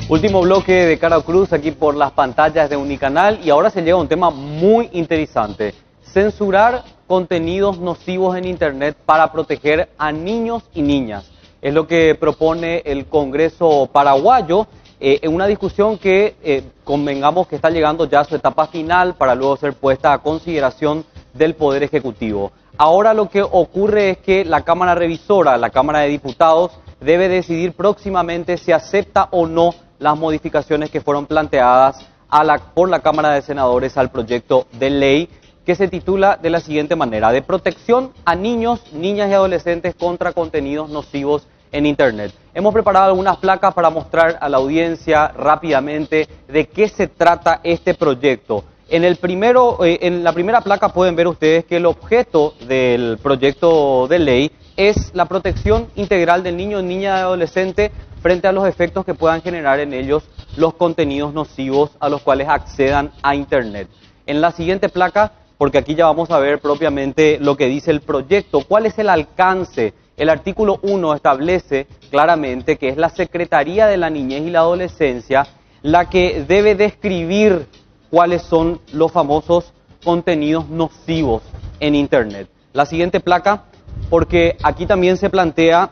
Último bloque de Cara Cruz aquí por las pantallas de Unicanal y ahora se llega a un tema muy interesante. Censurar contenidos nocivos en Internet para proteger a niños y niñas. Es lo que propone el Congreso paraguayo en una discusión que convengamos que está llegando ya a su etapa final para luego ser puesta a consideración del Poder Ejecutivo. Ahora lo que ocurre es que la Cámara Revisora, la Cámara de Diputados, debe decidir próximamente si acepta o no las modificaciones que fueron planteadas por la Cámara de Senadores al proyecto de ley que se titula de la siguiente manera: de protección a niños, niñas y adolescentes contra contenidos nocivos en Internet. Hemos preparado algunas placas para mostrar a la audiencia rápidamente de qué se trata este proyecto. En la primera placa pueden ver ustedes que el objeto del proyecto de ley es la protección integral del niño, niña y adolescente frente a los efectos que puedan generar en ellos los contenidos nocivos a los cuales accedan a Internet. En la siguiente placa, porque aquí ya vamos a ver propiamente lo que dice el proyecto, cuál es el alcance. El artículo 1 establece claramente que es la Secretaría de la Niñez y la Adolescencia la que debe describir cuáles son los famosos contenidos nocivos en Internet. La siguiente placa, porque aquí también se plantea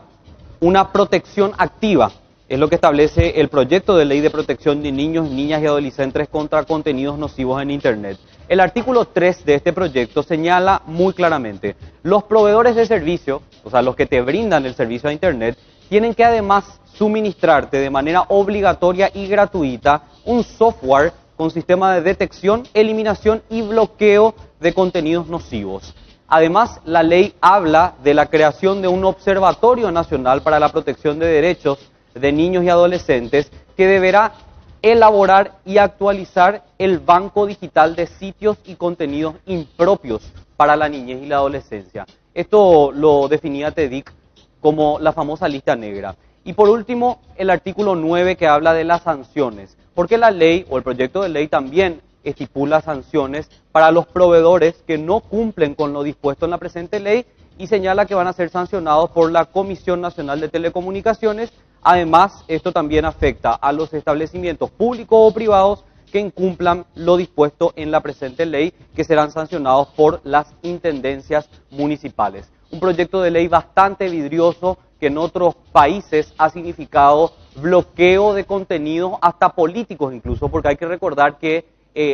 una protección activa, es lo que establece el proyecto de ley de protección de niños, niñas y adolescentes contra contenidos nocivos en Internet. El artículo 3 de este proyecto señala muy claramente: los proveedores de servicio, o sea, los que te brindan el servicio a Internet, tienen que además suministrarte de manera obligatoria y gratuita un software con sistema de detección, eliminación y bloqueo de contenidos nocivos. Además, la ley habla de la creación de un Observatorio Nacional para la Protección de Derechos de Niños y Adolescentes que deberá elaborar y actualizar el banco digital de sitios y contenidos impropios para la niñez y la adolescencia. Esto lo definía TEDIC como la famosa lista negra. Y por último, el artículo 9 que habla de las sanciones, porque la ley o el proyecto de ley también estipula sanciones para los proveedores que no cumplen con lo dispuesto en la presente ley y señala que van a ser sancionados por la Comisión Nacional de Telecomunicaciones. Además, esto también afecta a los establecimientos públicos o privados que incumplan lo dispuesto en la presente ley, que serán sancionados por las intendencias municipales. Un proyecto de ley bastante vidrioso que en otros países ha significado bloqueo de contenidos, hasta políticos incluso, porque hay que recordar que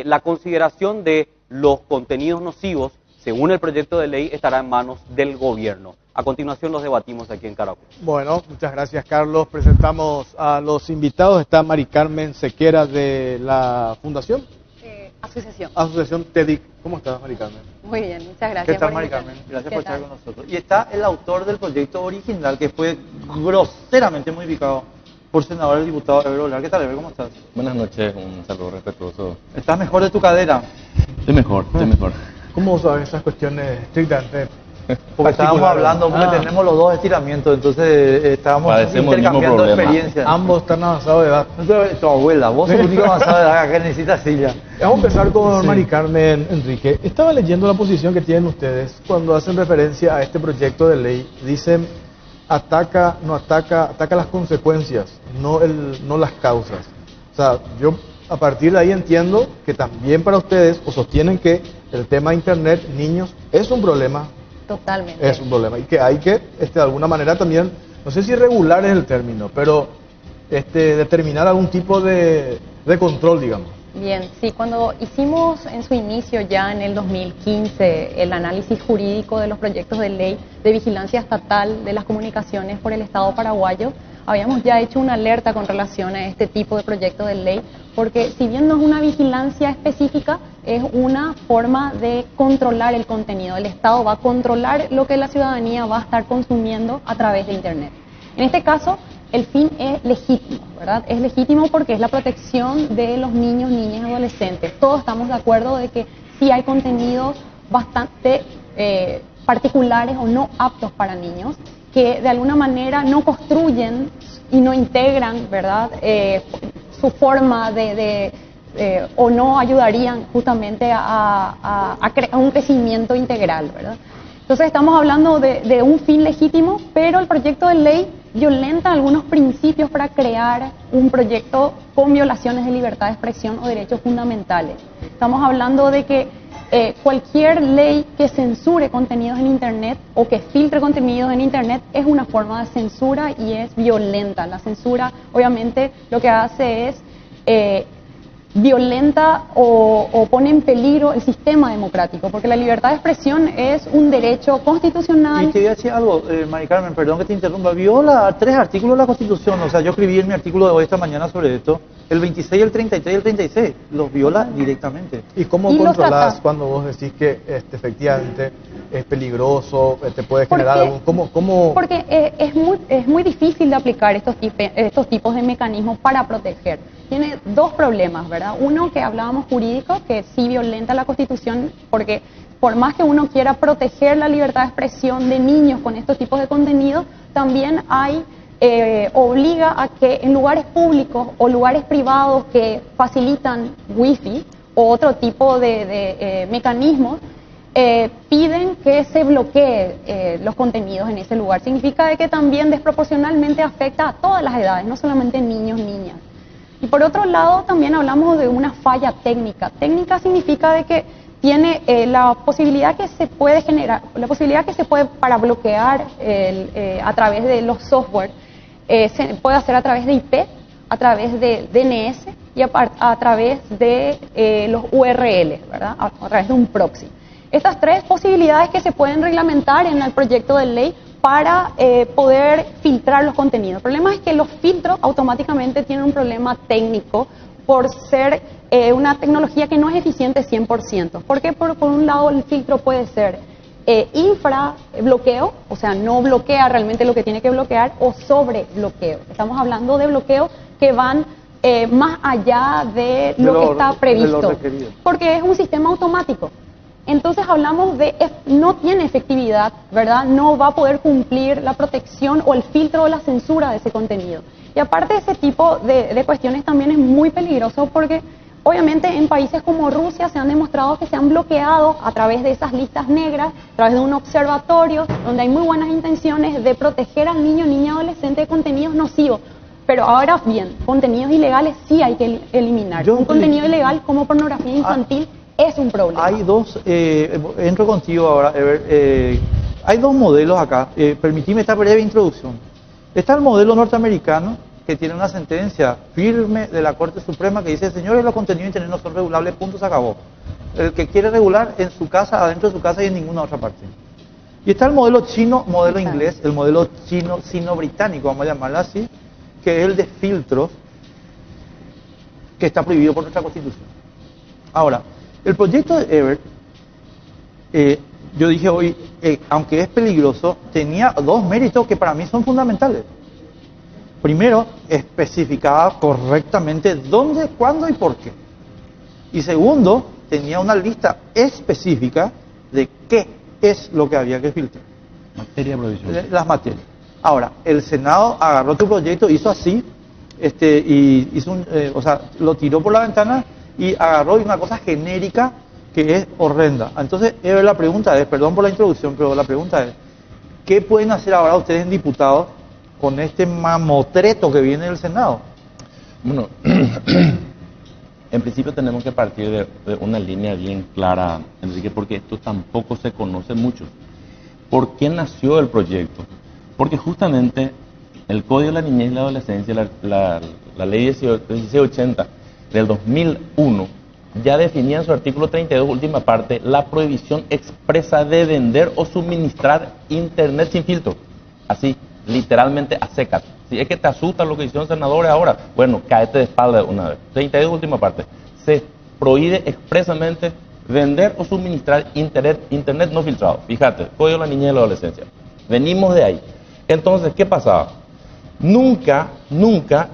la consideración de los contenidos nocivos, según el proyecto de ley, estará en manos del gobierno. A continuación los debatimos aquí en Cara Cruz. Bueno, muchas gracias, Carlos. Presentamos a los invitados. Está Mari Carmen Sequera de la Fundación. Asociación TEDIC. ¿Cómo estás, Mari Carmen? Muy bien, muchas gracias. ¿Qué tal, Mari Carmen? Gracias por estar con nosotros. Y está el autor del proyecto original, que fue groseramente modificado por senador el diputado Ever Olar. ¿Qué tal, Ever? ¿Cómo estás? Buenas noches, un saludo respetuoso. ¿Estás mejor de tu cadera? Estoy mejor, estoy mejor. ¿Cómo sabes esas cuestiones estrictamente? Porque estábamos hablando, porque tenemos los dos estiramientos, entonces estábamos intercambiando experiencias. Ambos están avanzados de edad. Entonces, tu abuela, vos sos el único avanzado de edad que necesita silla. Vamos a empezar con Mari Carmen Enrique. Estaba leyendo la posición que tienen ustedes cuando hacen referencia a este proyecto de ley. Dicen, ataca las consecuencias, no las causas. O sea, yo a partir de ahí entiendo que también para ustedes, o sostienen que el tema de Internet, niños, es un problema. Totalmente. Es un problema y que hay que, de alguna manera también, no sé si regular es el término, pero determinar algún tipo de control, digamos. Bien, sí, cuando hicimos en su inicio ya en el 2015 el análisis jurídico de los proyectos de ley de vigilancia estatal de las comunicaciones por el Estado paraguayo, habíamos ya hecho una alerta con relación a este tipo de proyecto de ley, porque si bien no es una vigilancia específica, es una forma de controlar el contenido. El Estado va a controlar lo que la ciudadanía va a estar consumiendo a través de Internet. En este caso, el fin es legítimo, ¿verdad? Es legítimo porque es la protección de los niños, niñas y adolescentes. Todos estamos de acuerdo de que sí hay contenidos bastante particulares o no aptos para niños, que de alguna manera no construyen y no integran, ¿verdad?, su forma o no ayudarían justamente a un crecimiento integral, ¿verdad? Entonces estamos hablando de un fin legítimo, pero el proyecto de ley violenta algunos principios para crear un proyecto con violaciones de libertad de expresión o derechos fundamentales. Estamos hablando de que cualquier ley que censure contenidos en Internet o que filtre contenidos en Internet es una forma de censura y es violenta. La censura obviamente lo que hace es violenta o pone en peligro el sistema democrático, porque la libertad de expresión es un derecho constitucional. Y te voy a decir algo, Mari Carmen, perdón que te interrumpa, viola 3 artículos de la Constitución, o sea, yo escribí en mi artículo de hoy esta mañana sobre esto, el 26, el 33 y el 36, los viola directamente. ¿Y cómo Y los controlás trata- cuando vos decís que efectivamente es peligroso, te puede generar Porque- algún... ¿Cómo? Porque es muy difícil de aplicar estos tipos de mecanismos para proteger. Tiene dos problemas, ¿verdad? Uno que hablábamos jurídico, que sí violenta la Constitución, porque por más que uno quiera proteger la libertad de expresión de niños con estos tipos de contenidos, también obliga a que en lugares públicos o lugares privados que facilitan wifi o otro tipo de mecanismos, piden que se bloquee los contenidos en ese lugar. Significa de que también desproporcionalmente afecta a todas las edades, no solamente niños, niñas. Y por otro lado también hablamos de una falla técnica. Técnica significa de que tiene la posibilidad que se puede generar, la posibilidad que se puede para bloquear a través de los software, se puede hacer a través de IP, a través de DNS y a través de los URL, ¿verdad? A través de un proxy. Estas 3 posibilidades que se pueden reglamentar en el proyecto de ley para poder filtrar los contenidos. El problema es que los filtros automáticamente tienen un problema técnico por ser una tecnología que no es eficiente 100%. Porque por un lado el filtro puede ser infrabloqueo, o sea, no bloquea realmente lo que tiene que bloquear, o sobre bloqueo. Estamos hablando de bloqueos que van más allá de lo que está previsto, porque es un sistema automático. Entonces hablamos de no tiene efectividad, ¿verdad? No va a poder cumplir la protección o el filtro o la censura de ese contenido. Y aparte ese tipo de cuestiones también es muy peligroso porque obviamente en países como Rusia se han demostrado que se han bloqueado a través de esas listas negras, a través de un observatorio donde hay muy buenas intenciones de proteger al niño, niña, adolescente de contenidos nocivos. Pero ahora bien, contenidos ilegales sí hay que eliminar. Un contenido ilegal como pornografía infantil es un problema. Hay dos, entro contigo ahora, hay 2 modelos acá, permitime esta breve introducción. Está el modelo norteamericano, que tiene una sentencia firme de la Corte Suprema que dice, señores, los contenidos de Internet no son regulables, punto, se acabó. El que quiere regular en su casa, adentro de su casa y en ninguna otra parte. Y está el modelo chino, modelo inglés, el modelo chino, sino-británico, vamos a llamarlo así, que es el de filtros, que está prohibido por nuestra Constitución. Ahora, el proyecto de Ebert, yo dije hoy, aunque es peligroso, tenía 2 méritos que para mí son fundamentales. Primero, especificaba correctamente dónde, cuándo y por qué. Y segundo, tenía una lista específica de qué es lo que había que filtrar. Materia de provisión. Las materias. Ahora, el Senado agarró tu proyecto, hizo así, y hizo lo tiró por la ventana y agarró una cosa genérica que es horrenda. Entonces, la pregunta es, perdón por la introducción, pero la pregunta es, ¿qué pueden hacer ahora ustedes diputados con este mamotreto que viene del Senado? Bueno, en principio tenemos que partir de una línea bien clara, Enrique, porque esto tampoco se conoce mucho. ¿Por qué nació el proyecto? Porque justamente el Código de la Niñez y la Adolescencia, la Ley 1680 del 2001, ya definía en su artículo 32, última parte, la prohibición expresa de vender o suministrar Internet sin filtro. Así, literalmente a secas. Si es que te asusta lo que hicieron senadores ahora, bueno, cáete de espalda una vez. 32, última parte. Se prohíbe expresamente vender o suministrar internet no filtrado. Fíjate, Código de la Niñez y la Adolescencia. Venimos de ahí. Entonces, ¿qué pasaba? Nunca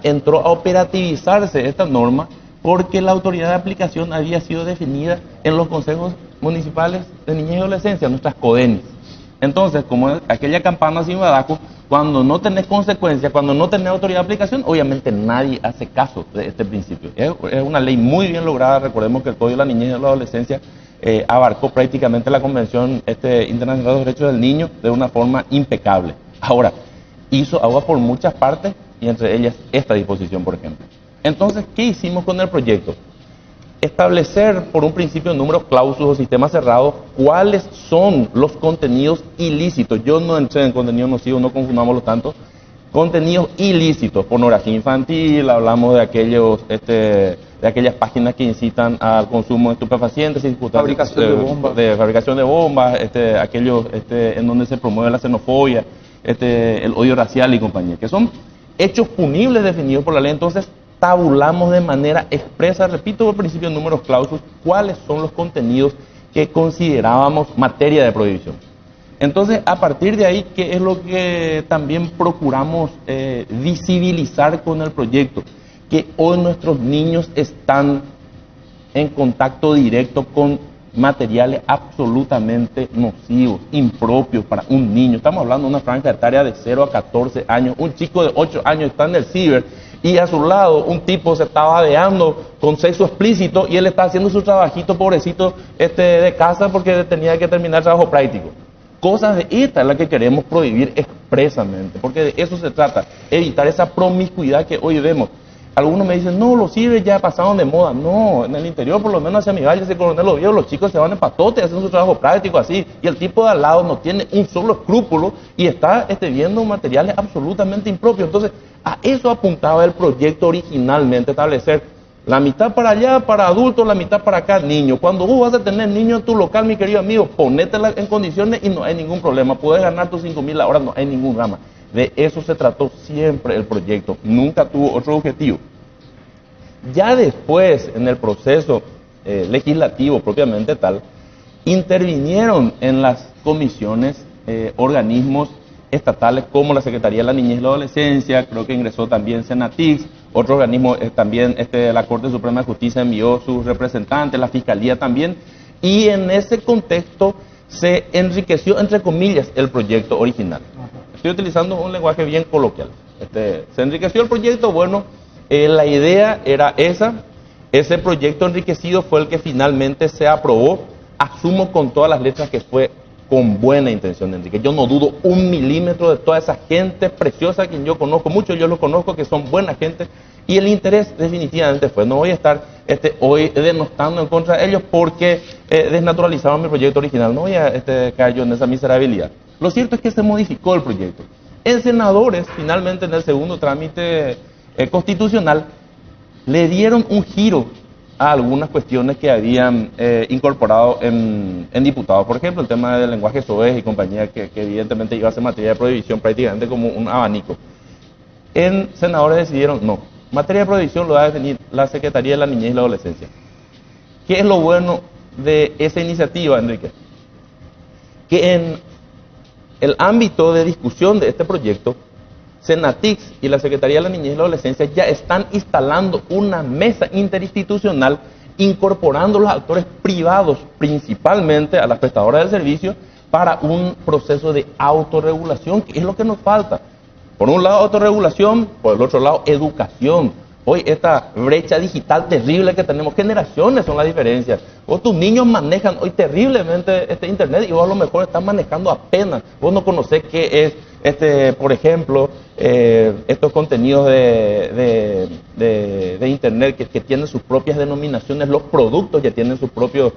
entró a operativizarse esta norma porque la autoridad de aplicación había sido definida en los consejos municipales de niñez y adolescencia, nuestras CODENIS. Entonces, como aquella campana sin badajo, cuando no tenés consecuencias, cuando no tenés autoridad de aplicación, obviamente nadie hace caso de este principio. Es una ley muy bien lograda. Recordemos que el Código de la Niñez y la Adolescencia abarcó prácticamente la Convención Internacional de los Derechos del Niño de una forma impecable. Ahora, hizo agua por muchas partes y entre ellas esta disposición, por ejemplo. Entonces, ¿qué hicimos con el proyecto? Establecer por un principio números clausus o sistema cerrado cuáles son los contenidos ilícitos. Yo no entré en contenido nocivo, no confundámoslo tanto. Contenidos ilícitos, pornografía infantil, hablamos de aquellas páginas que incitan al consumo de estupefacientes, fabricación de bombas, aquellos en donde se promueve la xenofobia, el odio racial y compañía, que son hechos punibles definidos por la ley. Entonces tabulamos de manera expresa, repito por principio números clausus, cuáles son los contenidos que considerábamos materia de prohibición. Entonces, a partir de ahí, ¿qué es lo que también procuramos visibilizar con el proyecto? Que hoy nuestros niños están en contacto directo con materiales absolutamente nocivos, impropios para un niño. Estamos hablando de una franja etaria de 0 a 14 años. Un chico de 8 años está en el ciber y a su lado un tipo se está babeando con sexo explícito y él está haciendo su trabajito, pobrecito, de casa porque tenía que terminar el trabajo práctico. Cosas de esta es la que queremos prohibir expresamente, porque de eso se trata, evitar esa promiscuidad que hoy vemos. Algunos me dicen, no, los cibers ya pasaron de moda. No, en el interior, por lo menos hacia mi valle, ese Coronel Oviedo, los chicos se van en patote, hacen su trabajo práctico así, y el tipo de al lado no tiene un solo escrúpulo y está viendo materiales absolutamente impropios. Entonces, a eso apuntaba el proyecto originalmente, establecer la mitad para allá, para adultos, la mitad para acá, niños. Cuando vos vas a tener niños en tu local, mi querido amigo, ponétela en condiciones y no hay ningún problema. Puedes ganar tus 5.000 la hora, no hay ningún drama. De eso se trató siempre el proyecto, nunca tuvo otro objetivo. Ya después, en el proceso legislativo propiamente tal, intervinieron en las comisiones organismos estatales como la Secretaría de la Niñez y la Adolescencia, creo que ingresó también Senatix, otro organismo también, la Corte Suprema de Justicia envió sus representantes, la Fiscalía también, y en ese contexto se enriqueció, entre comillas, el proyecto original. Estoy utilizando un lenguaje bien coloquial. Se enriqueció el proyecto, bueno, la idea era esa, ese proyecto enriquecido fue el que finalmente se aprobó, asumo con todas las letras que fue con buena intención, Enrique. Yo no dudo un milímetro de toda esa gente preciosa a quien yo conozco, muchos yo los conozco que son buena gente, y el interés definitivamente fue, no voy a estar hoy denostando en contra de ellos porque desnaturalizaron mi proyecto original, no voy a caer yo en esa miserabilidad. Lo cierto es que se modificó el proyecto. En senadores, finalmente en el segundo trámite constitucional, le dieron un giro a algunas cuestiones que habían incorporado en diputados. Por ejemplo, el tema del lenguaje soez y compañía, que evidentemente iba a ser materia de prohibición prácticamente como un abanico. En senadores decidieron, no, materia de prohibición lo va a definir la Secretaría de la Niñez y la Adolescencia. ¿Qué es lo bueno de esa iniciativa, Enrique? Que en el ámbito de discusión de este proyecto, Senatix y la Secretaría de la Niñez y la Adolescencia ya están instalando una mesa interinstitucional incorporando los actores privados, principalmente a las prestadoras del servicio, para un proceso de autorregulación, que es lo que nos falta. Por un lado, autorregulación, por el otro lado, educación. Hoy esta brecha digital terrible que tenemos, generaciones son las diferencias. Vos, tus niños manejan hoy terriblemente internet y vos a lo mejor estás manejando apenas. Vos no conocés qué es, por ejemplo, estos contenidos de internet que tienen sus propias denominaciones, los productos ya tienen sus propios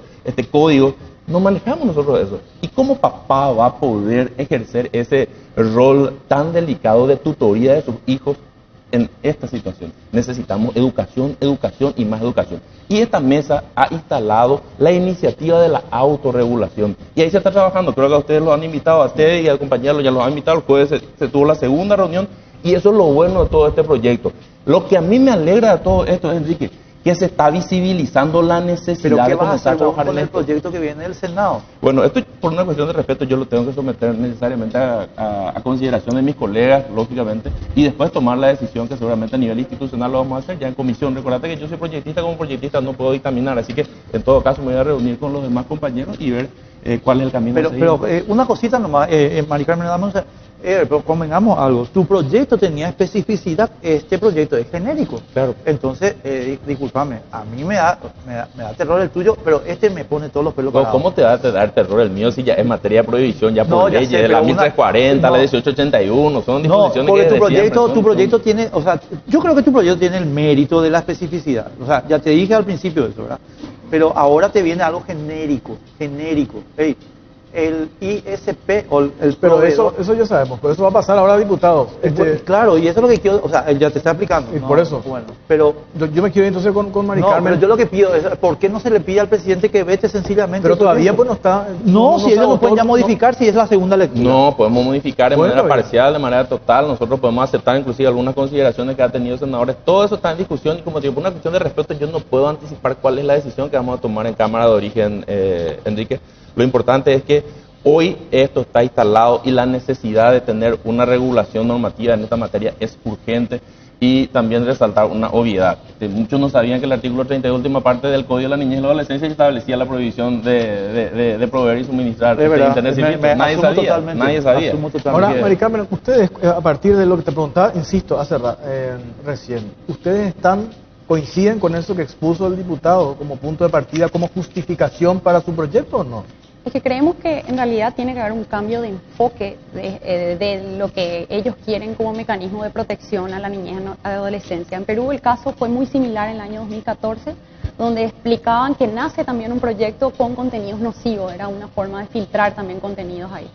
códigos. No manejamos nosotros eso. ¿Y cómo papá va a poder ejercer ese rol tan delicado de tutoría de sus hijos en esta situación? Necesitamos educación, educación y más educación. Y esta mesa ha instalado la iniciativa de la autorregulación. Y ahí se está trabajando. Creo que a ustedes los han invitado, a ustedes y al compañero ya los han invitado. El jueves se tuvo la segunda reunión y eso es lo bueno de todo este proyecto. Lo que a mí me alegra de todo esto, Enrique, que se está visibilizando la necesidad de comenzar a trabajar en el proyecto que viene del Senado. Bueno, esto por una cuestión de respeto yo lo tengo que someter necesariamente a consideración de mis colegas, lógicamente, y después tomar la decisión que seguramente a nivel institucional lo vamos a hacer ya en comisión. Recordate que yo soy proyectista, como proyectista no puedo dictaminar, así que en todo caso me voy a reunir con los demás compañeros y ver cuál es el camino a seguir. Pero una cosita nomás, Mari Carmen, Pero convengamos algo, tu proyecto tenía especificidad, este proyecto es genérico. Claro. Entonces, discúlpame, a mí me da terror el tuyo, pero este me pone todos los pelos parados. ¿Cómo te va a dar terror el mío si ya es materia de prohibición, ya No, por ya leyes, sé, de la pero 1340, la 1881, son No, disposiciones porque que tu de siempre, proyecto tiene, o sea, yo creo que tu proyecto tiene el mérito de la especificidad. O sea, ya te dije al principio eso, ¿verdad? Pero ahora te viene algo genérico. Ey, el ISP o el Pero proveedor. eso ya sabemos, pero eso va a pasar ahora a diputados. Claro, y eso es lo que quiero, o sea, él ya te está explicando. Y ¿no? por eso. Bueno, pero Yo me quiero ir entonces con Mari no, Carmen. pero yo lo que pido es, ¿por qué no se le pide al presidente que vete sencillamente? Pero el todavía proyecto? pues no está. No, si se ellos no agotó, pueden ya modificar si es la segunda lectura. No, podemos modificar de Bueno, manera bien. parcial, de manera total. Nosotros podemos aceptar inclusive algunas consideraciones que ha tenido senadores. Todo eso está en discusión y como digo, por una cuestión de respeto, yo no puedo anticipar cuál es la decisión que vamos a tomar en Cámara de Origen, Enrique. Lo importante es que hoy esto está instalado y la necesidad de tener una regulación normativa en esta materia es urgente. Y también resaltar una obviedad. Muchos no sabían que el artículo 30 última parte del Código de la Niñez y la Adolescencia establecía la prohibición de proveer y suministrar Es verdad, internet sin filtro. Nadie asumo sabía, totalmente, nadie sabía. asumo totalmente. Ahora, Mari Carmen, ustedes, a partir de lo que te preguntaba, insisto, recién, ¿ustedes coinciden con eso que expuso el diputado como punto de partida, como justificación para su proyecto o no? Es que creemos que en realidad tiene que haber un cambio de enfoque de lo que ellos quieren como mecanismo de protección a la niñez y a la adolescencia. En Perú el caso fue muy similar en el año 2014, donde explicaban que nace también un proyecto con contenidos nocivos, era una forma de filtrar también contenidos ahí.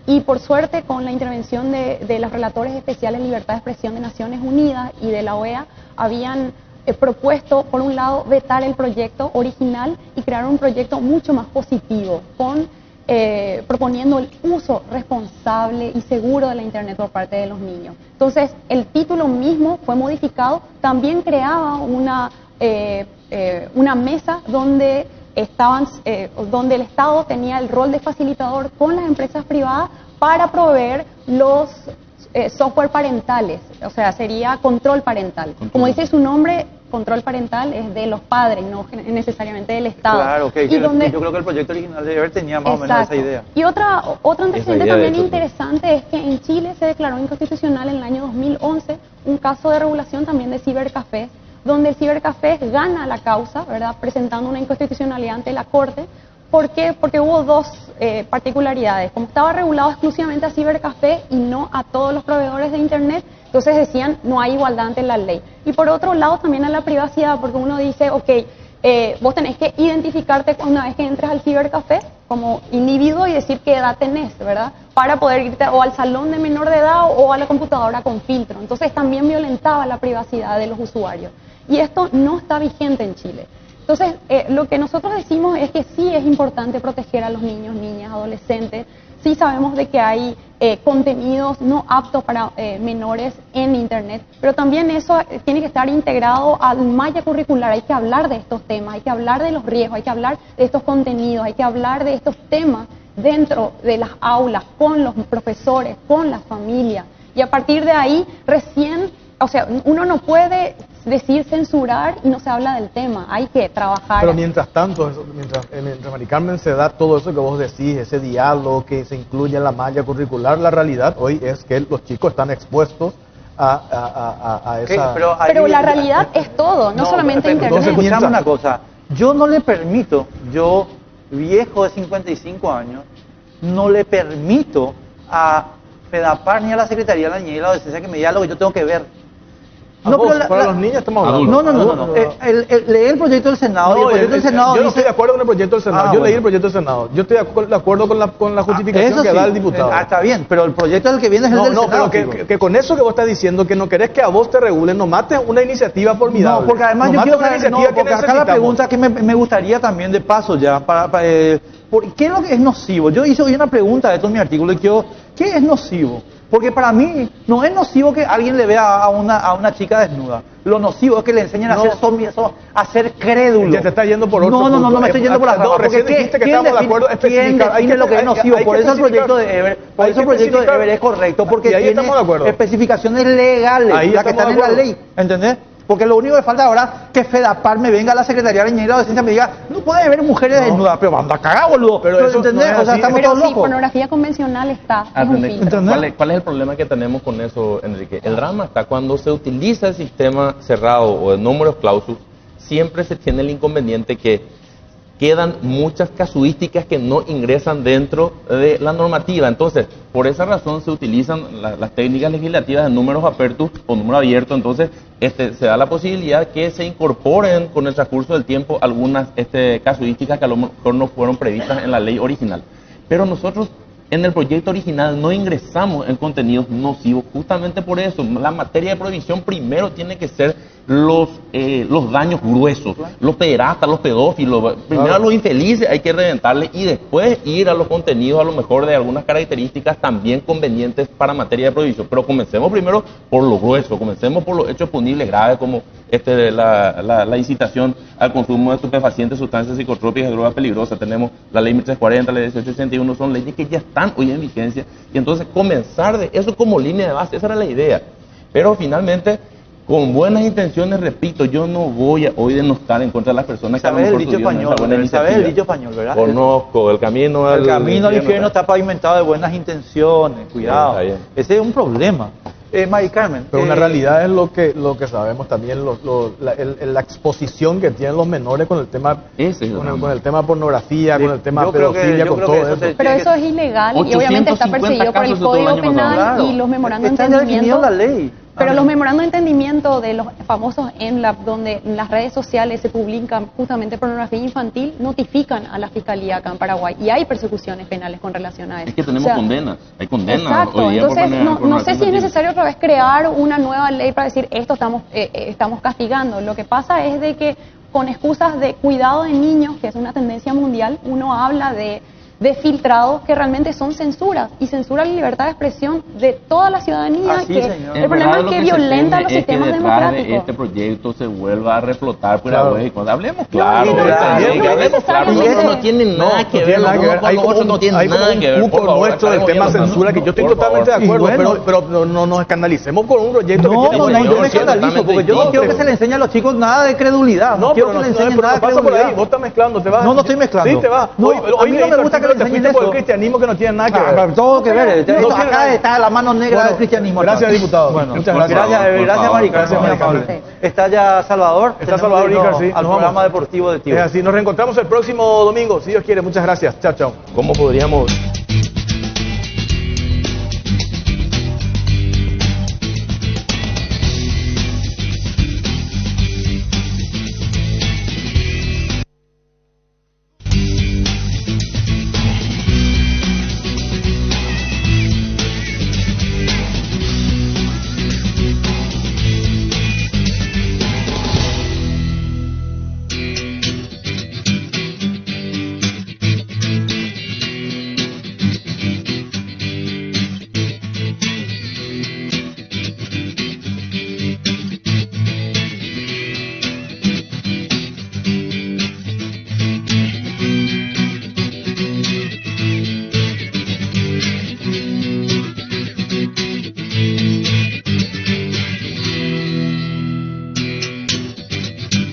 Y por suerte, con la intervención de los relatores especiales de libertad de expresión de Naciones Unidas y de la OEA, habían propuesto, por un lado, vetar el proyecto original y crear un proyecto mucho más positivo, proponiendo el uso responsable y seguro de la Internet por parte de los niños. Entonces, el título mismo fue modificado, también creaba una mesa donde donde el Estado tenía el rol de facilitador con las empresas privadas para proveer los software parentales, o sea, sería control parental. Como dice su nombre, control parental es de los padres, no necesariamente del Estado. Claro, ok. Y donde, yo creo que el proyecto original de Ever tenía más o menos exacto. esa idea. Y otro antecedente idea, de también hecho, interesante es que en Chile se declaró inconstitucional en el año 2011 un caso de regulación también de cibercafés, donde el cibercafé gana la causa, ¿verdad?, presentando una inconstitucionalidad ante la Corte. ¿Por qué? Porque hubo dos particularidades. Como estaba regulado exclusivamente a cibercafé y no a todos los proveedores de Internet, entonces decían no hay igualdad ante la ley. Y por otro lado también a la privacidad, porque uno dice, ok, vos tenés que identificarte una vez que entres al cibercafé como individuo y decir qué edad tenés, ¿verdad?, para poder irte o al salón de menor de edad o a la computadora con filtro. Entonces también violentaba la privacidad de los usuarios. Y esto no está vigente en Chile. Entonces, lo que nosotros decimos es que sí es importante proteger a los niños, niñas, adolescentes. Sí sabemos de que hay contenidos no aptos para menores en Internet, pero también eso tiene que estar integrado al malla curricular. Hay que hablar de estos temas, hay que hablar de los riesgos, hay que hablar de estos contenidos, hay que hablar de estos temas dentro de las aulas, con los profesores, con las familias. Y a partir de ahí, recién, o sea, uno no puede decir censurar y no se habla del tema, hay que trabajar. Pero mientras tanto, mientras Mari Carmen se da todo eso que vos decís, ese diálogo que se incluye en la malla curricular, la realidad hoy es que los chicos están expuestos a esa... Pero la realidad es todo, no solamente pero, Internet. Entonces, escuchame una cosa, yo no le permito, yo, viejo de 55 años, no le permito a FEDAPAR ni a la Secretaría de la Niñez y la Adolescencia que me diga lo que yo tengo que ver. No, para los niños estamos hablando. No. Leí el proyecto del Senado y el proyecto del Senado yo no dice... estoy de acuerdo con el proyecto del Senado. Yo leí el proyecto del Senado. Yo estoy de acuerdo con la justificación eso que sí, da el diputado. está bien, pero el proyecto del que viene es el del Senado. Pero que con eso que vos estás diciendo, que no querés que a vos te regulen, no mates una iniciativa formidable. No, porque además no yo quiero mates una saber, iniciativa que porque acá la necesitamos. pregunta que me gustaría también de paso ya, ¿qué es lo que es nocivo? Yo hice hoy una pregunta de todo mi artículo y quiero, ¿qué es nocivo? Porque para mí no es nocivo que alguien le vea a una chica desnuda. Lo nocivo es que le enseñen a ser crédulo. Ya te está yendo por otro No, punto. no me estoy yendo por la rama. Recién dijiste que estamos de acuerdo en especificar. ¿Quién define lo que es nocivo? Por eso el proyecto de Ever, es correcto, porque y ahí tiene estamos de acuerdo. especificaciones legales, Ahí las que estamos están de en la acuerdo. ley, ¿entendés? Porque lo único que falta ahora es que FEDAPAR me venga a la Secretaría de Ingeniería de Docencia y me diga, no puede haber mujeres desnudas, pero anda a cagar, boludo. Pero eso ¿entendés? no es O sea, así. estamos Pero todos si locos. pornografía convencional está, es un Atendé. filtro. ¿Entendés? ¿Cuál es el problema que tenemos con eso, Enrique? El drama está cuando se utiliza el sistema cerrado o de números clausus, siempre se tiene el inconveniente que quedan muchas casuísticas que no ingresan dentro de la normativa. Entonces, por esa razón se utilizan las técnicas legislativas de números apertus o número abierto. Entonces, se da la posibilidad que se incorporen con el transcurso del tiempo algunas casuísticas que a lo mejor no fueron previstas en la ley original. Pero nosotros en el proyecto original no ingresamos en contenidos nocivos, justamente por eso. La materia de prohibición primero tiene que ser los daños gruesos, los pederastas, los pedófilos, primero a los infelices hay que reventarles y después ir a los contenidos a lo mejor de algunas características también convenientes para materia de prohibición. Pero comencemos primero por lo grueso, comencemos por los hechos punibles graves como la incitación al consumo de estupefacientes, sustancias psicotrópicas y drogas peligrosas. Tenemos la ley 1340, la ley 1881, son leyes que ya están hoy en vigencia y entonces comenzar de eso como línea de base, esa era la idea. Pero finalmente, con buenas intenciones, repito, yo no voy a hoy denostar en contra de las personas que a lo ¿Sabes el mejor dicho tuvieron español? esa buena ¿Sabes el iniciativa. dicho español, verdad? Conozco, el camino al infierno está pavimentado de buenas intenciones, cuidado. Está bien. Ese es un problema. Mari Carmen. Pero una realidad es lo que sabemos también, la exposición que tienen los menores con el tema, Ese es el drama. con el tema pornografía, con el tema Yo creo que- pedofilia, yo con creo todo que eso eso. se- Pero eso es ilegal y obviamente está 850 perseguido por el casos de todo el Código año pasado. Penal Claro. y los memorandos de Está ya definido entendimiento. la ley. Pero los memorandos de entendimiento de los famosos MLAP, donde en las redes sociales se publican justamente pornografía infantil, notifican a la Fiscalía acá en Paraguay y hay persecuciones penales con relación a eso. Es que tenemos O sea, condenas, hay condenas Exacto, hoy día por entonces no sé si es infantil. necesario otra vez crear una nueva ley para decir esto estamos castigando. Lo que pasa es de que con excusas de cuidado de niños, que es una tendencia mundial, uno habla de filtrados que realmente son censuras y censura la libertad de expresión de toda la ciudadanía. Así, Que señor. el problema es que violenta los sistemas de democráticos. este proyecto se vuelva a reflotar por Claro. web y cosas. Hablemos claro, y no, claro, no, no hablemos claro, necesariamente. eso no tiene nada que ver, nada que ver. Hay como otros no tienen hay como nada un que ver. cupo Por favor, nuestro del aclaremos tema bien las censura, cosas. que yo estoy Por totalmente favor. de acuerdo, Y bueno. pero no nos escandalicemos con un proyecto que tiene No, buen yo me diseño. escandalizo, porque yo no quiero que se le enseñe a los chicos nada de credulidad. No, quiero pero que le no, enseñen pero nada no de pasa por ahí, credulidad. vos estás mezclando, te vas. No, no estoy mezclando. Sí, te vas. No, Hoy a mí no me gusta que le enseñen por el eso. cristianismo que no tiene nada que Ah, ver. todo que ver. No Esto tiene acá nada. está la mano negra Bueno, del cristianismo. gracias, acá. diputado. Bueno, Muchas gracias, gracias. gracias, Por Mari favor, Carmen, muy gracias, amable. Mari. Está ya Salvador. Está Tenemos Salvador que irnos Icar, sí, al nos programa vamos. deportivo de Tío. Es así, nos reencontramos el próximo domingo, si Dios quiere. Muchas gracias. Chao, chao. ¿Cómo podríamos